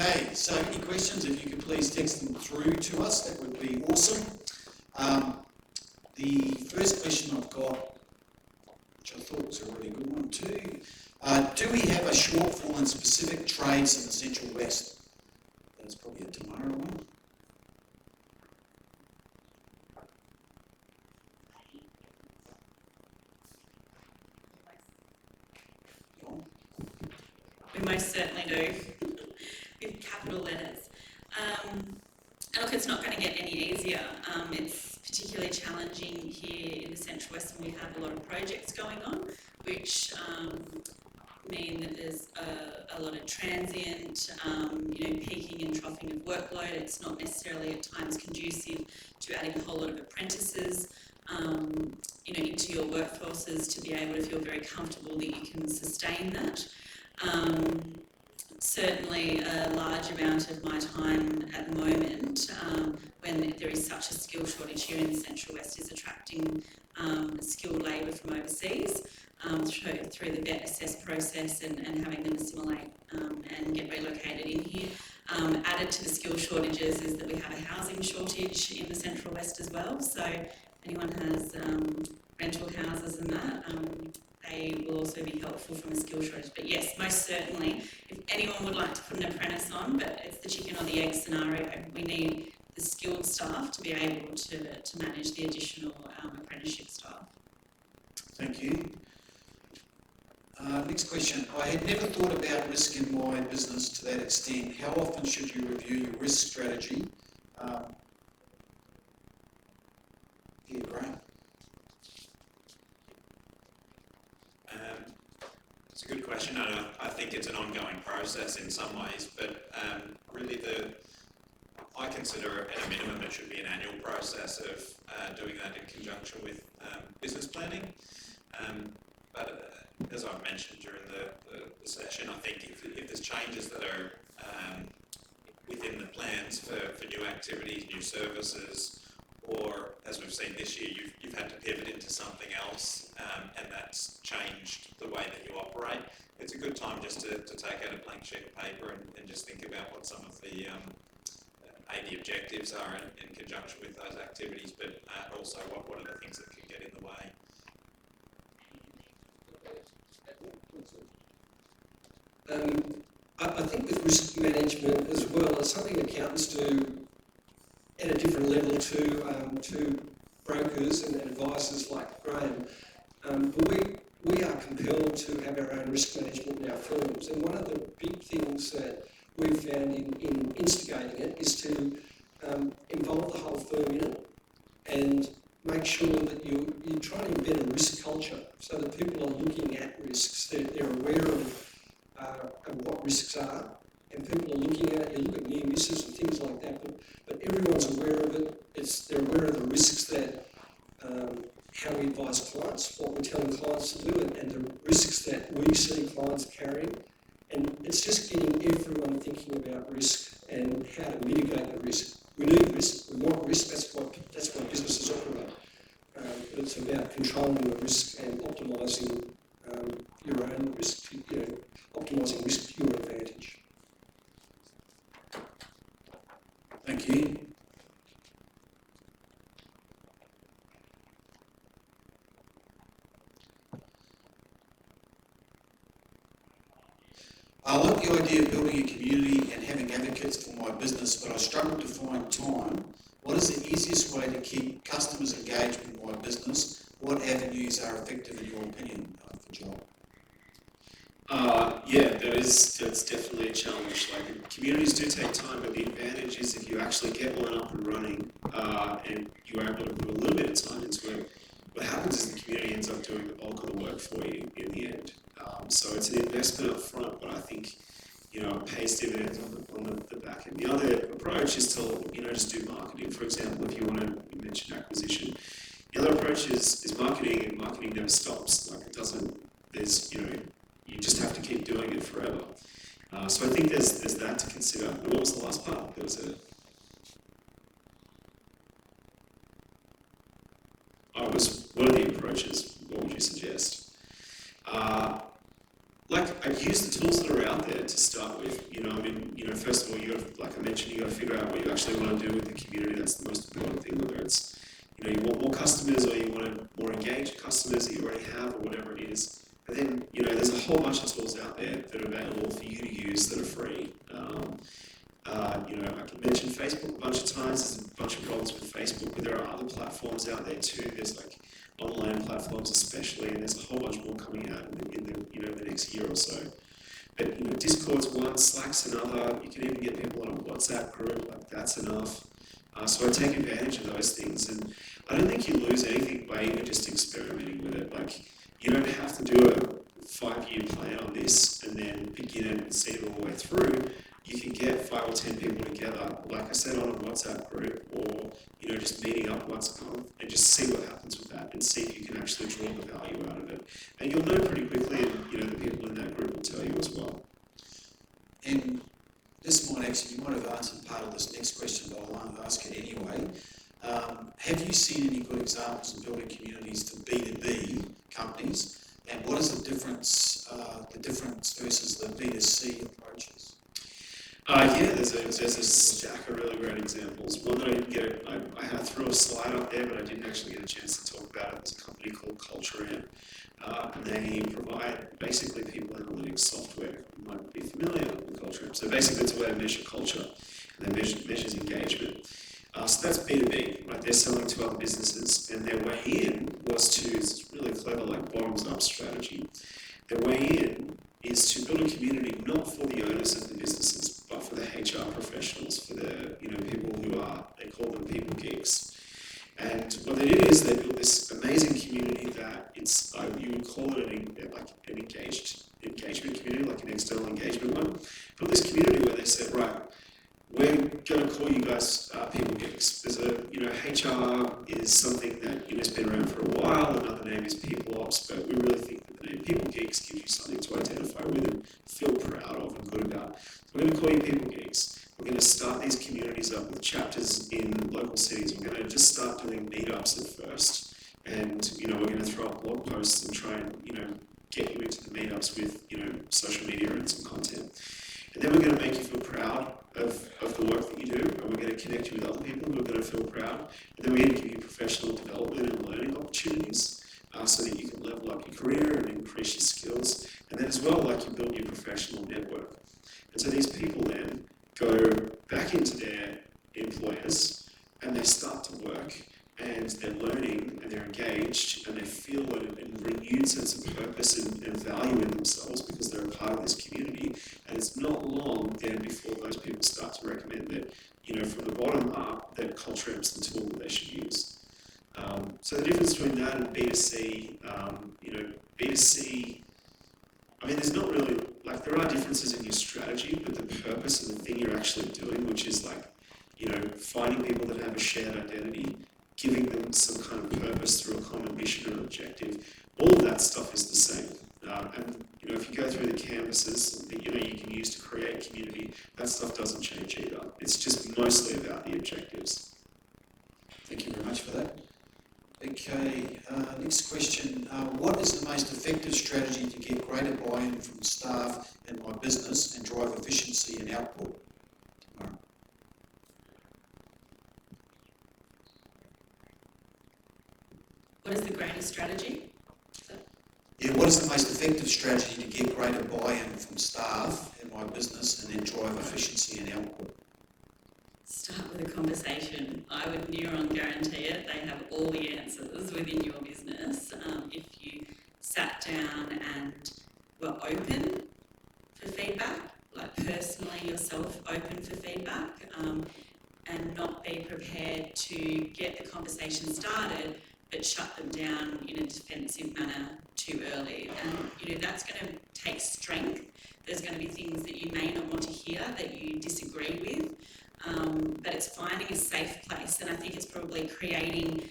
Okay, so any questions, if you could please text them through to us, that would be awesome. The first question I've got, which I thought was a really good one too, do we have a shortfall in specific trades in the Central West? That's probably a Tamara one. We most certainly do, with capital letters. And look, it's not going to get any easier. It's particularly challenging here in the Central West when we have a lot of projects going on, which mean that there's a lot of transient, peaking and troughing of workload. It's not necessarily at times conducive to adding a whole lot of apprentices, into your workforces to be able to feel very comfortable that you can sustain that. Certainly a large amount of my time at the moment, when there is such a skill shortage here in the Central West, is attracting skilled labour from overseas through the vet assess process and having them assimilate and get relocated in here. Added to the skill shortages is that we have a housing shortage in the Central West as well. So if anyone has rental houses and that, they will also be helpful from a skill shortage. But yes, most certainly, if anyone would like to put an apprentice on, but it's the chicken or the egg scenario, we need the skilled staff to be able to manage the additional apprenticeship staff. Thank you. Next question. I had never thought about risk in my business to that extent. How often should you review your risk strategy? Graeme. It's a good question, and I think it's an ongoing process in some ways, but really I consider at a minimum it should be an annual process of doing that in conjunction with business planning. But as I've mentioned during the session, I think if there's changes that are within the plans for new activities, new services, or as we've seen this year, you've had to pivot into something else, and that's changed the way that you operate. It's a good time just to take out a blank sheet of paper and just think about what some of the objectives are in conjunction with those activities, but also what are the things that can get in the way. I think with risk management as well, it's something accountants do at a different level to brokers and advisors like Graeme. But we are compelled to have our own risk management in our firms, and one of the big things that we've found in instigating it is to involve the whole firm in it and make sure that you're trying to embed a risk culture so that people are looking at risks, they're aware of what risks are, and people are looking at it. You look at near misses and things like that, but everyone's aware of it. They're aware of the risks that how we advise clients, what we're telling clients to do, and the risks that we see clients carrying. And it's just getting everyone thinking about risk and how to mitigate the risk. We need risk. We want risk. That's what businesses operate. But it's about controlling the risk and optimising your own risk. Optimising risk to your advantage. Thank you. I like the idea of building a community and having advocates for my business, but I struggle to find time. What is the easiest way to keep customers engaged with my business? What avenues are effective in your opinion for Joel? That's definitely a challenge. Like, communities do take time, but the advantage is if you actually get one up and running and you are able to put a little bit of time into it, what happens is the community ends up doing the bulk of the work for you in the end. So it's an investment up front, but I think it pays dividends on the back end. The other approach is to just do marketing. For example, if you mention acquisition, the other approach is marketing, and marketing never stops. Like, it doesn't. There's you just have to keep doing it forever. So I think there's that to consider. And what was the last part? There was what are the approaches? What would you suggest? I'd use the tools that are out there to start with. First of all, like I mentioned, you got to figure out what you actually want to do with the community. That's the most important thing, whether it's, you want more customers or you want more engaged customers that you already have or whatever it is. But then, there's a whole bunch of tools out there that are available for you to use that are free. I can mention Facebook a bunch of times. There's a bunch of problems with Facebook, but there are other platforms out there too. There's like online platforms especially, and there's a whole bunch more coming out in the next year or so. But Discord's one, Slack's another. You can even get people on a WhatsApp group. Like that's enough. So I take advantage of those things, and I don't think you lose anything by even just experimenting with it. Like you don't have to do a 5-year plan on this and then begin it and see it all the way through. You can get 5 or 10 people together, like I said, on a WhatsApp group, or just meeting up once a month and just see what happens with that and see if you can actually draw the value out of it. And you'll know pretty quickly, and the people in that group will tell you as well. And this might actually, you might have answered part of this next question, but I'll ask it anyway. Have you seen any good examples of building communities for B2B companies? And what is the difference versus the B2C approaches? There's a stack of really great examples. One that I didn't get, I had threw a slide up there, but I didn't actually get a chance to talk about it. There's a company called Culture Amp, and they provide basically people analytics software. You might be familiar with Culture Amp. So basically it's a way to measure culture, and they measures engagement. So that's B2B, right? They're selling to other businesses, and their way in was to, it's really clever, like bottoms-up strategy. Their way in is to build a community not for the owners of the businesses, but for the HR professionals, for the people who are, they call them people geeks. And what they did is they built this amazing community that it's, you would call it an engagement community, like an external engagement one. Built this community where they said, right, we're going to call you guys people geeks. There's HR is something that has been around for a while. Another name is people ops, but we really think that the name people geeks gives you something to identify with and feel proud of and good about. So we're going to call you people geeks. We're going to start these communities up with chapters in local cities. We're going to just start doing meetups at first, and we're going to throw up blog posts and try and get you into the meetups with social media and some content. And then we're going to make you feel proud of the work that you do, and we're going to connect you with other people who are going to feel proud. And then we're going to give you professional development and learning opportunities so that you can level up your career and increase your skills. And then as well, like you build your professional network. And so these people then go back into their employers and they start to work, and they're learning and they're engaged and they feel a renewed sense of purpose and value in themselves because they're a part of this community. And it's not long then before those people start to recommend that, from the bottom up, that Culture Amp's the tool that they should use. So the difference between that and B2C, B2C, there's not really, there are differences in your strategy, but the purpose of the thing you're actually doing, which is finding people that have a shared identity, giving them some kind of purpose through a common mission or objective, all of that stuff is the same. And if you go through the canvases that you can use to create community, that stuff doesn't change either. It's just mostly about the objectives. Thank you very much for that. Okay, next question. What is the most effective strategy to get greater buy-in from staff in my business and drive efficiency and output? Tamara. What is the greatest strategy? Yeah, what is the most effective strategy to get greater buy-in from staff in my business and then drive efficiency and output? Start with a conversation. I would near on guarantee it. They have all the answers within your business. If you sat down and were open for feedback, like personally yourself open for feedback, and not be prepared to get the conversation started but shut them down in a defensive manner too early. And that's going to take strength. There's going to be things that you may not want to hear, that you disagree with, but it's finding a safe place. And I think it's probably creating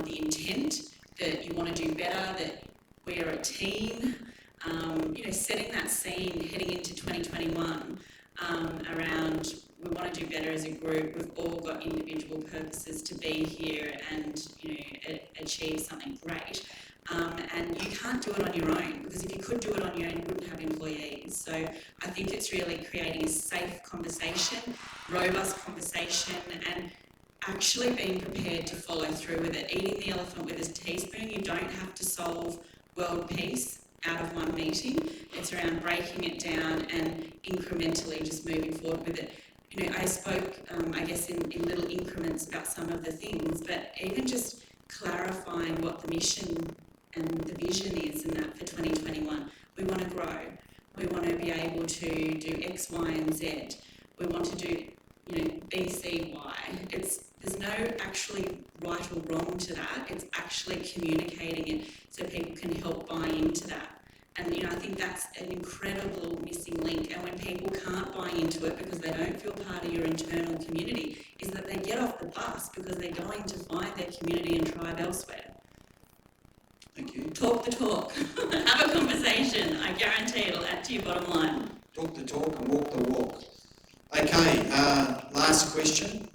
the intent that you want to do better, that we're a team, setting that scene heading into 2021 around we want to do better as a group. We've all got individual purposes to be here and achieve something great. And you can't do it on your own, because if you could do it on your own, you wouldn't have employees. So I think it's really creating a safe conversation, robust conversation, and actually being prepared to follow through with it. Eating the elephant with a teaspoon, you don't have to solve world peace out of one meeting. It's around breaking it down and incrementally just moving forward with it. You know, I spoke, I guess, in little increments about some of the things, but even just clarifying what the mission and the vision is in that for 2021. We want to grow. We want to be able to do X, Y, and Z. We want to do, you know, B, C, Y. There's no actually right or wrong to that. It's actually communicating it so people can help buy into that. And, you know, I think that's an incredible missing link. And when people can't buy into it because they don't feel part of your internal community, is that they get off the bus because they're going to find their community and tribe elsewhere. Thank you. Talk the talk. Have a conversation. I guarantee it'll add to your bottom line. Talk the talk and walk the walk. Okay, last question.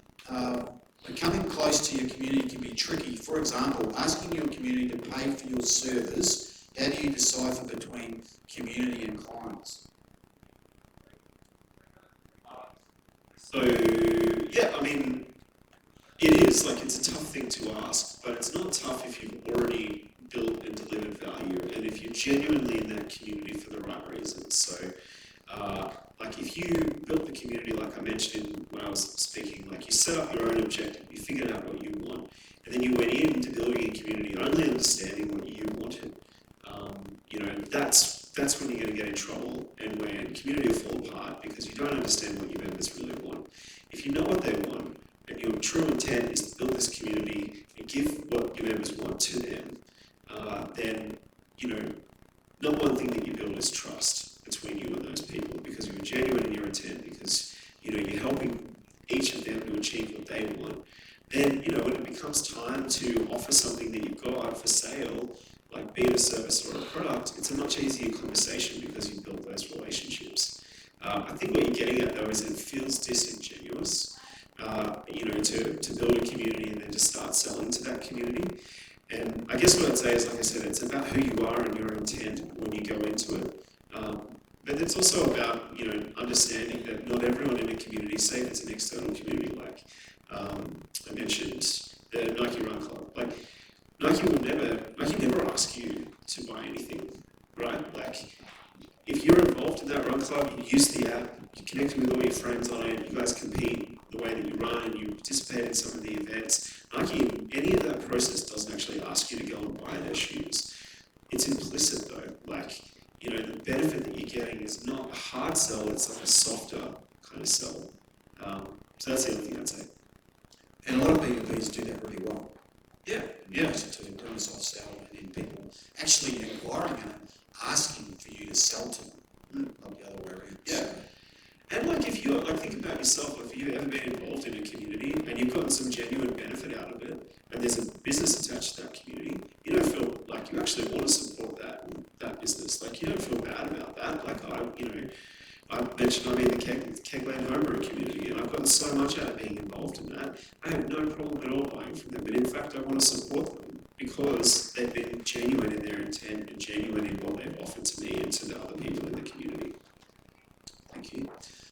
Becoming close to your community can be tricky. For example, asking your community to pay for your service, how do you decipher between community and clients? So, yeah, I mean, it is, like, it's a tough thing to ask, but it's not tough if you've already built and delivered value, and if you're genuinely in that community for the right reasons. So, like, if you built the community, like I mentioned when I was speaking, like, you set up your own objective, you figured out what you want, and then you went into building a community only understanding what you wanted. You know, that's when you're going to get in trouble, and when community will fall apart because you don't understand what your members really want. If you know what they want, and your true intent is to build this community and give what your members want to them, then, you know, not one thing that you build is trust between you and those people, because you're genuine in your intent, because, you know, you're helping each of them to achieve what they want. Then, you know, when it becomes time to offer something that you've got for sale, like be it a service or a product, it's a much easier conversation because you've built those relationships. I think what you're getting at, though, is it feels disingenuous, you know, to build a community and then to start selling to that community. And I guess what I'd say is, like I said, it's about who you are and your intent when you go into it. But it's also about, you know, understanding that not everyone in a community, say if it's an external community, like I mentioned the Nike Run Club, like Nike never ask you to buy anything, right? Like, if you're involved in that run club, you use the app, you connect with all your friends on it, you guys compete the way that you run, and you participate in some of the events. Nike, in any of that process, doesn't actually ask you to go and buy their shoes. It's implicit, though. Like, you know, the benefit that you're getting is not a hard sell, it's like a softer kind of sell. So that's the other thing I'd say. And a lot of PMWs do that really well. Yeah. To do a soft sell, and then people actually inquiring and asking for you to sell to them, not the other way around. Yeah. And, like, if you're, like, think about yourself, if you've ever been involved in a community and you've gotten some genuine benefit out of it, and there's a business attached to that community, you don't feel like you actually want to support that business. Like, you don't feel bad about that. Like, I mentioned I'm in the Kegland Homebrew community, and I've gotten so much out of being involved in that. I have no problem at all buying from them, and in fact, I want to